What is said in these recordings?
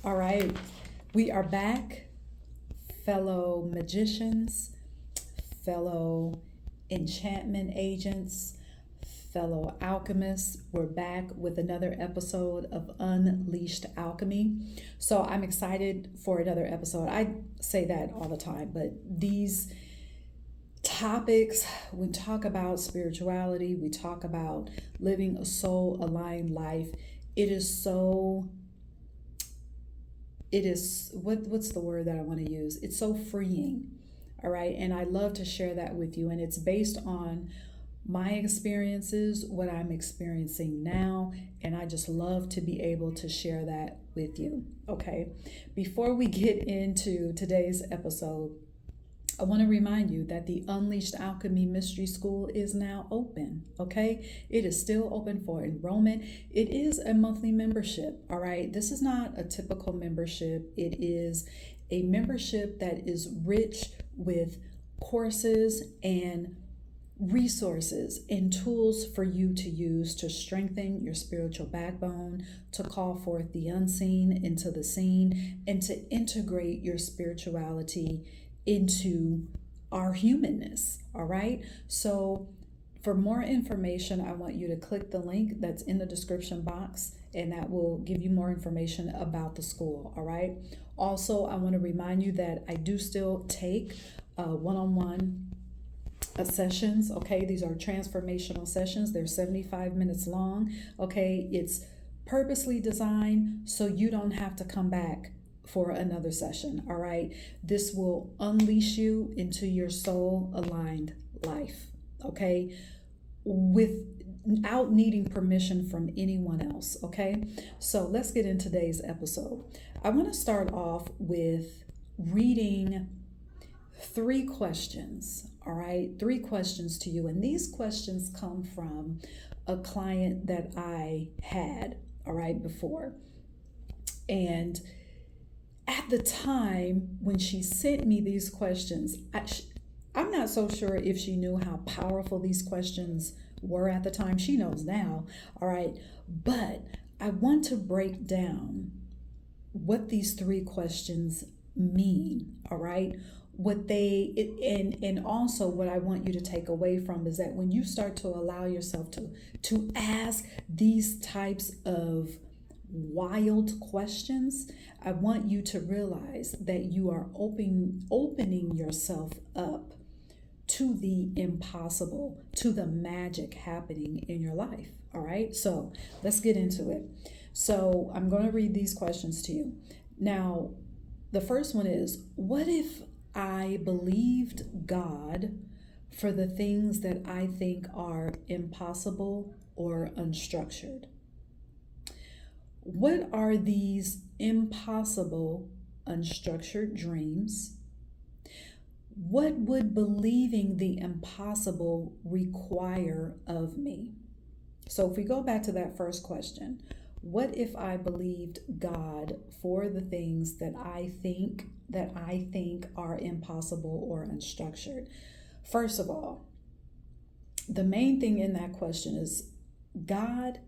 All right, we are back, fellow magicians, fellow enchantment agents, fellow alchemists. We're back with another episode of Unleashed Alchemy. So I'm excited for another episode. I say that all the time, but these topics, we talk about spirituality, we talk about living a soul aligned life. What's the word that I want to use? It's so freeing. All right. And I love to share that with you. And it's based on my experiences, what I'm experiencing now. And I just love to be able to share that with you. Okay. Before we get into today's episode, I want to remind you that the Unleashed Alchemy Mystery School is now open, okay? It is still open for enrollment. It is a monthly membership, all right? This is not a typical membership. It is a membership that is rich with courses and resources and tools for you to use to strengthen your spiritual backbone, to call forth the unseen into the seen, and to integrate your spirituality into our humanness. All right. So for more information, I want you to click the link that's in the description box, and that will give you more information about the school. All right. Also, I want to remind you that I do still take one-on-one sessions. Okay. These are transformational sessions. They're 75 minutes long. Okay. It's purposely designed so you don't have to come back for another session. All right. This will unleash you into your soul aligned life. Okay. Without needing permission from anyone else. Okay. So let's get into today's episode. I want to start off with reading 3 questions. All right. 3 questions to you. And these questions come from a client that I had, all right, before. And at the time when she sent me these questions, I'm not so sure if she knew how powerful these questions were at the time. She knows now, all right? But I want to break down what these 3 questions mean, all right? And also what I want you to take away from is that when you start to allow yourself to ask these types of wild questions, I want you to realize that you are opening yourself up to the impossible, to the magic happening in your life. All right, so let's get into it. So I'm going to read these questions to you. Now, the first one is, what if I believed God for the things that I think are impossible or unstructured? What are these impossible, unstructured dreams? What would believing the impossible require of me? So if we go back to that first question, what if I believed God for the things that I think are impossible or unstructured? First of all, the main thing in that question is God.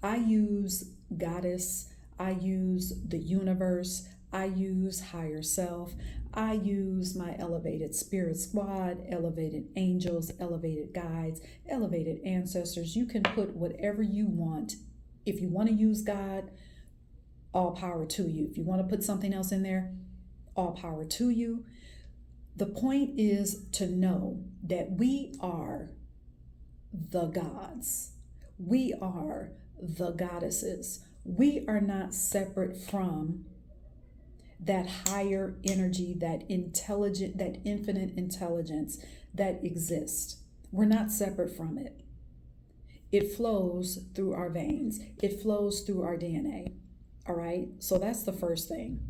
I use goddess, I use the universe, I use higher self, I use my elevated spirit squad, elevated angels, elevated guides, elevated ancestors. You can put whatever you want. If you want to use God, all power to you. If you want to put something else in there, all power to you. The point is to know that we are the gods. We are the goddesses. We are not separate from that higher energy, that infinite intelligence that exists. We're not separate from it. It flows through our veins. It flows through our DNA. All right. So that's the first thing.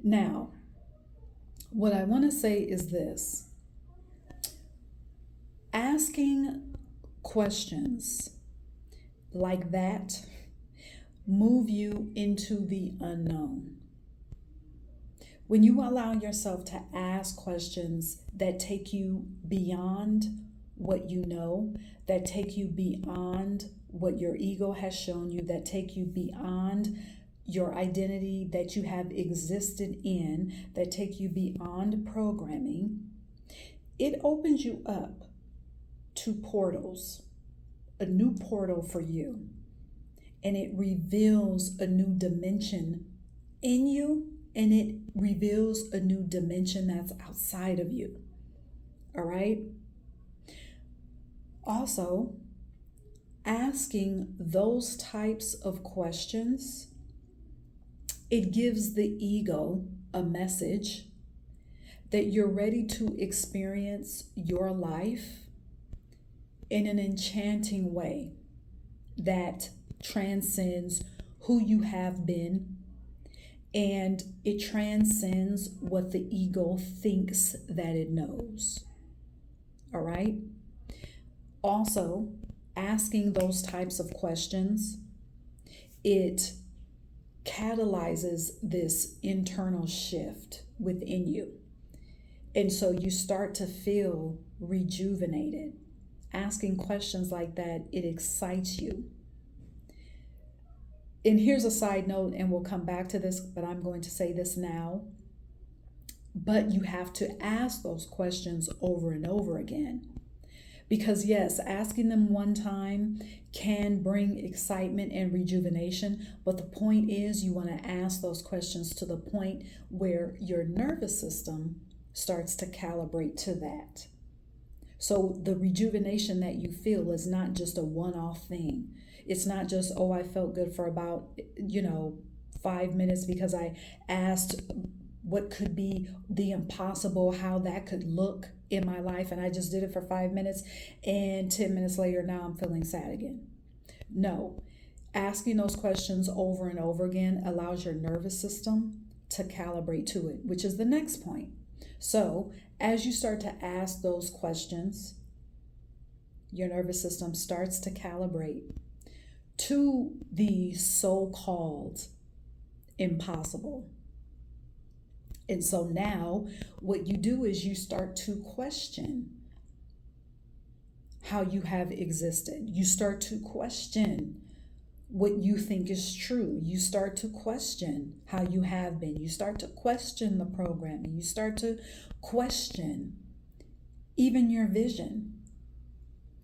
Now, what I want to say is this: asking questions like that move you into the unknown. When you allow yourself to ask questions that take you beyond what you know, that take you beyond what your ego has shown you, that take you beyond your identity that you have existed in that take you beyond programming, it opens you up to portals, a new portal for you. And it reveals a new dimension in you, and it reveals a new dimension that's outside of you. All right? Also, asking those types of questions, it gives the ego a message that you're ready to experience your life in an enchanting way that transcends who you have been, and it transcends what the ego thinks that it knows. All right? Also, asking those types of questions, it catalyzes this internal shift within you. And so you start to feel rejuvenated. Asking questions like that, it excites you. And here's a side note, and we'll come back to this, but I'm going to say this now. But you have to ask those questions over and over again. Because yes, asking them one time can bring excitement and rejuvenation, but the point is you want to ask those questions to the point where your nervous system starts to calibrate to that. So the rejuvenation that you feel is not just a one-off thing. It's not just, oh, I felt good for about, 5 minutes because I asked what could be the impossible, how that could look in my life, and I just did it for 5 minutes, and 10 minutes later, now I'm feeling sad again. No, asking those questions over and over again allows your nervous system to calibrate to it, which is the next point. So as you start to ask those questions, your nervous system starts to calibrate to the so-called impossible. And so now what you do is you start to question how you have existed. You start to question what you think is true. You start to question how you have been. You start to question the programming. You start to question even your vision.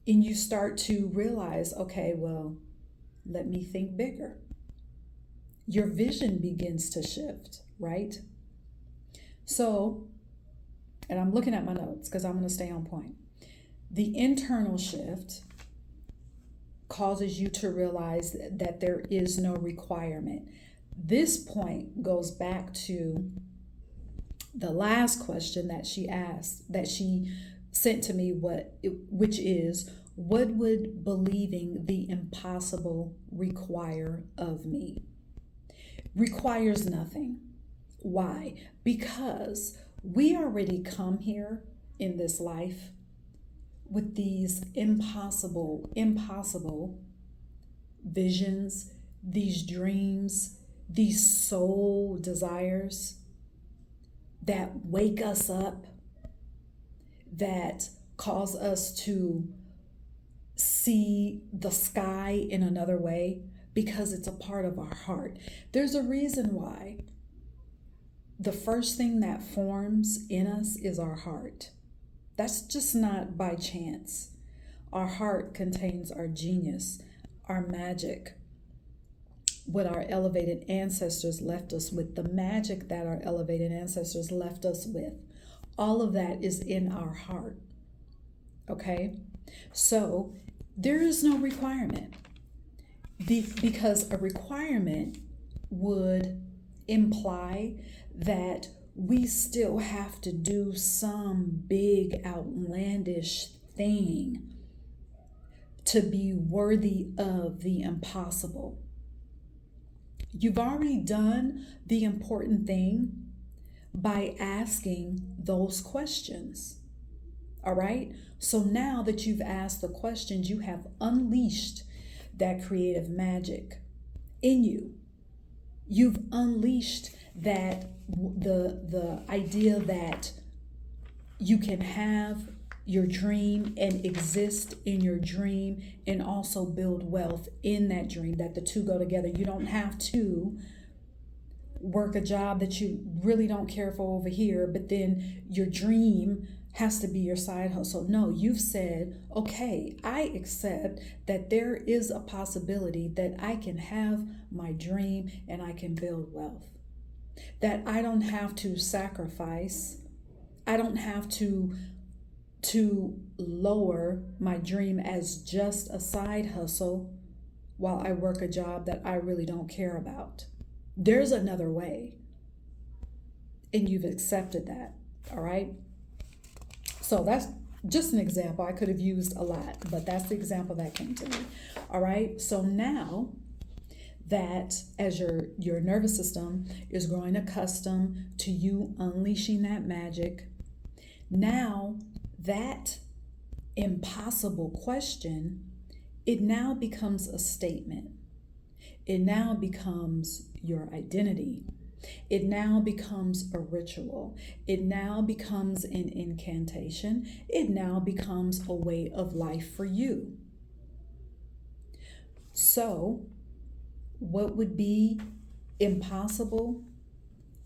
And you start to realize, okay, well, let me think bigger. Your vision begins to shift, right? So, and I'm looking at my notes because I'm going to stay on point. The internal shift causes you to realize that there is no requirement. This point goes back to the last question that she asked, that she sent to me, which is, what would believing the impossible require of me? Requires nothing. Why? Because we already come here in this life with these impossible visions, these dreams, these soul desires that wake us up, that cause us to see the sky in another way because it's a part of our heart. There's a reason why the first thing that forms in us is our heart. That's just not by chance. Our heart contains our genius, our magic, what our elevated ancestors left us with, the magic that our elevated ancestors left us with. All of that is in our heart. Okay? So there is no requirement, because a requirement would imply that we still have to do some big outlandish thing to be worthy of the impossible. You've already done the important thing by asking those questions. All right? So now that you've asked the questions, you have unleashed that creative magic in you. You've unleashed that the idea that you can have your dream and exist in your dream and also build wealth in that dream, that the two go together. You don't have to work a job that you really don't care for over here, but then your dream has to be your side hustle. No, you've said, okay, I accept that there is a possibility that I can have my dream and I can build wealth. That I don't have to sacrifice. I don't have to lower my dream as just a side hustle while I work a job that I really don't care about. There's another way. And you've accepted that. All right. So that's just an example. I could have used a lot, but that's the example that came to me. All right. So now that as your nervous system is growing accustomed to you unleashing that magic, now that impossible question, it now becomes a statement. It now becomes your identity. It now becomes a ritual. It now becomes an incantation. It now becomes a way of life for you. So, what would be impossible?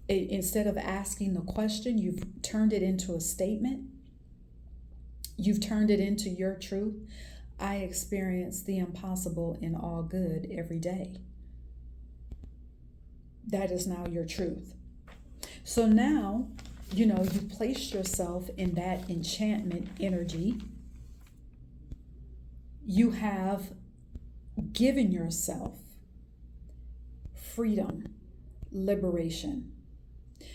Instead of asking the question, you've turned it into a statement. You've turned it into your truth. I experience the impossible in all good every day. That is now your truth. So now, you've placed yourself in that enchantment energy. You have given yourself freedom, liberation.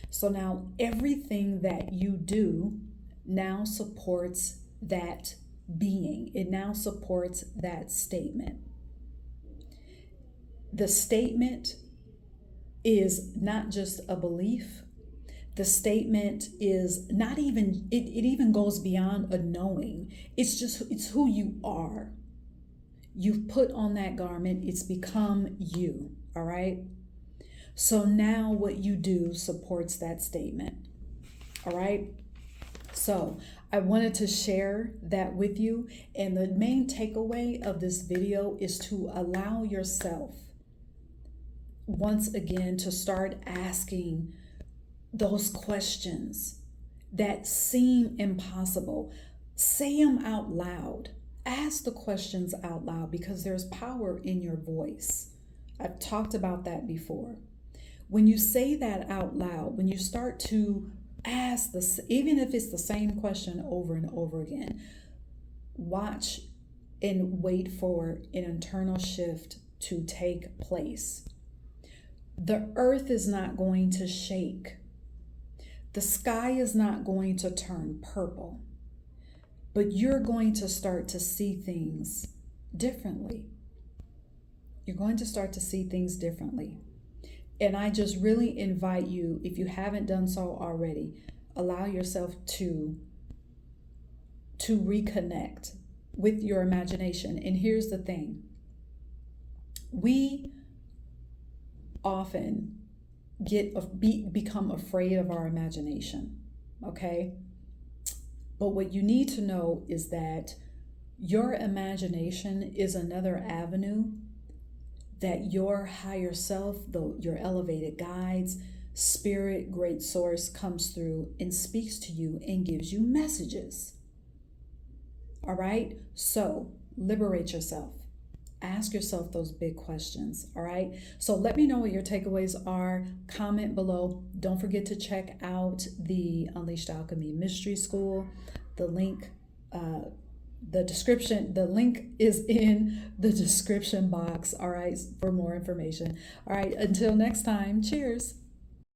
So now everything that you do now supports that being. It now supports that statement. The statement is not just a belief. The statement is not even, it even goes beyond a knowing. It's who you are. You've put on that garment. It's become you. All right. So now what you do supports that statement. All right. So I wanted to share that with you. And the main takeaway of this video is to allow yourself once again to start asking those questions that seem impossible. Say them out loud. Ask the questions out loud because there's power in your voice. I've talked about that before. When you say that out loud, when you start to ask this, even if it's the same question over and over again, watch and wait for an internal shift to take place. The earth is not going to shake. The sky is not going to turn purple, but you're going to start to see things differently. You're going to start to see things differently. And I just really invite you, if you haven't done so already, allow yourself to reconnect with your imagination. And here's the thing. We often become afraid of our imagination, okay? But what you need to know is that your imagination is another avenue that your higher self, your elevated guides, spirit, great source comes through and speaks to you and gives you messages. All right? So liberate yourself. Ask yourself those big questions. All right? So let me know what your takeaways are. Comment below. Don't forget to check out the Unleashed Alchemy Mystery School. The link the link is in the description box, all right, for more information. All right, until next time, cheers.